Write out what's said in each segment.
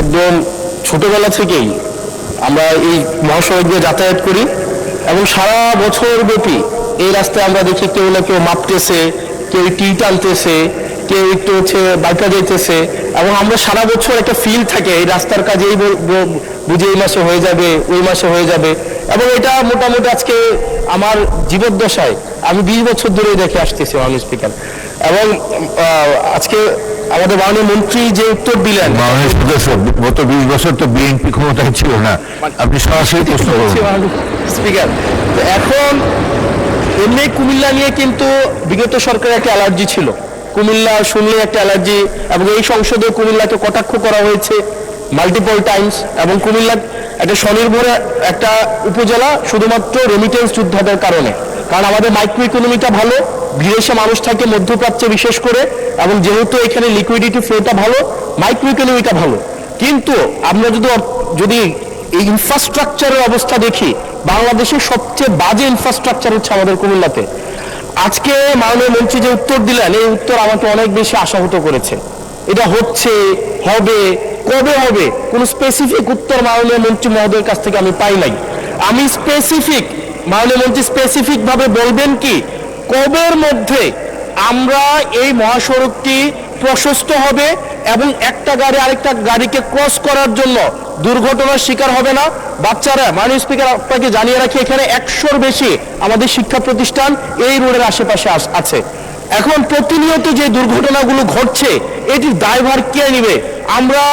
একদম ছোটবেলা থেকেই আমরা এই মহাসড়ক দিয়ে যাতায়াত করি এবং সারা বছর ব্যাপী এই রাস্তায় আমরা দেখি কেউ না কেউ মাপতেছে, কেউ টিট টানতেছে, কেউ একটু বাইকা যাইতেছে এবং আমরা সারা বছর একটা ফিল থাকে এই রাস্তার কাজেই বুঝে এই মাসে হয়ে যাবে, ওই মাসে হয়ে যাবে। এবং এটা মোটামুটি আজকে আমার জীবদ্দশায় আমি 20 বছর ধরে দেখে আসতেছি মাননীয় স্পিকার। এবং আজকে আমাদের মাননীয় মন্ত্রী যে উত্তর দিলেন, মাননীয় সদস্য গত 20 বছর তো বিএনপি ক্ষমতায় ছিল না, আপনি সরাসরি প্রশ্ন করুন। স্পিকার, এখন এমনি কুমিল্লা নিয়ে কিন্তু বিগত সরকারের একটা অ্যালার্জি ছিল, কুমিল্লা শুনলে একটা অ্যালার্জি, এবং এই সংসদে কুমিল্লাকে কটাক্ষ করা হয়েছে মাল্টিপল টাইমস। এবং কুমিল্লা একটা স্বনির্ভর একটা উপজেলা শুধুমাত্র রেমিটেন্স যোদ্ধাদের কারণে, কারণ আমাদের মাইক্রো ইকোনমিটা ভালো, বিদেশে মানুষ থাকে মধ্যপ্রাচ্যে বিশেষ করে, এবং যেহেতু এখানে লিকুইডিটি ফ্লোটা ভালো, মাইক্রো ইকোনমিটা ভালো। কিন্তু আমরা যদি এই ইনফ্রাস্ট্রাকচারের অবস্থা দেখি, বাংলাদেশের সবচেয়ে বাজে ইনফ্রাস্ট্রাকচার হচ্ছে আমাদের কুমিল্লাতে। আজকে মাননীয় মন্ত্রী যে উত্তর দিলেন, এই উত্তর আমাকে অনেক বেশি আশাহত করেছে। এটা হচ্ছে, হবে, কবে হবে, কোনো স্পেসিফিক উত্তর মাননীয় মন্ত্রী মহোদয়ের কাছ থেকে আমি পাই নাই। আমি স্পেসিফিক, মাননীয় মন্ত্রী স্পেসিফিক ভাবে বলবেন কি কবের মধ্যে আমরা এই মহাসড়কটি প্রশস্ত হবে এবং একটা গাড়ি আরেকটা গাড়িকে ক্রস করার জন্য দুর্ঘটনার শিকার হবে না। বাচ্চারা, মাননীয় স্পিকার আপনাকে জানিয়ে রাখি, এখানে 100-র বেশি আমাদের শিক্ষা প্রতিষ্ঠান এই রোডের আশেপাশে আছে। এখন প্রতিনিয়ত যে দুর্ঘটনাগুলো ঘটছে, এটির দায়ভার কে নেবে? আমরা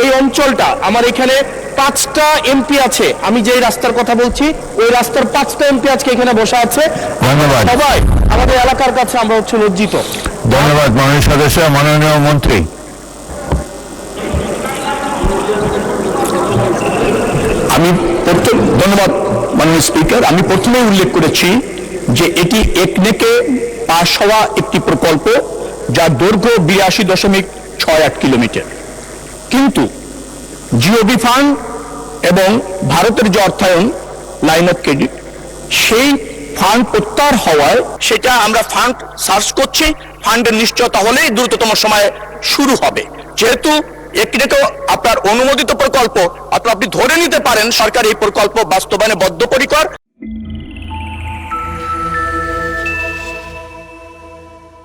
এই অঞ্চলটা, আমার এখানে 5টা এমপি আছে, আমি যেই রাস্তার কথা বলছি ওই রাস্তার 5টা এমপি আজকে এখানে বসে আছে। ধন্যবাদ। সবাই আমাদের এলাকার কাছে আমরা লজ্জিত। ধন্যবাদ মাননীয় সদস্য। মাননীয় মন্ত্রী। ধন্যবাদ মাননীয় স্পিকার। আমি প্রথমেই উল্লেখ করেছি যে এটি একনেকে পাশ হওয়া একটি প্রকল্প, যার দৈর্ঘ্য 82.68 কিলোমিটার। কিন্তু জিওবি ফান্ড এবং ভারতের যে অর্থায়ন লাইন অফ ক্রেডিট, সেই ফান্ড প্রত্যাহার হওয়ায় সেটা আমরা ফান্ড সার্চ করছি। ফান্ডের নিশ্চয়তা হলেই দ্রুততম সময়ে শুরু হবে। যেহেতু একটিকেও আপনার অনুমোদিত প্রকল্প, আপনি ধরে নিতে পারেন সরকার এই প্রকল্প বাস্তবায়নে বদ্ধপরিকর।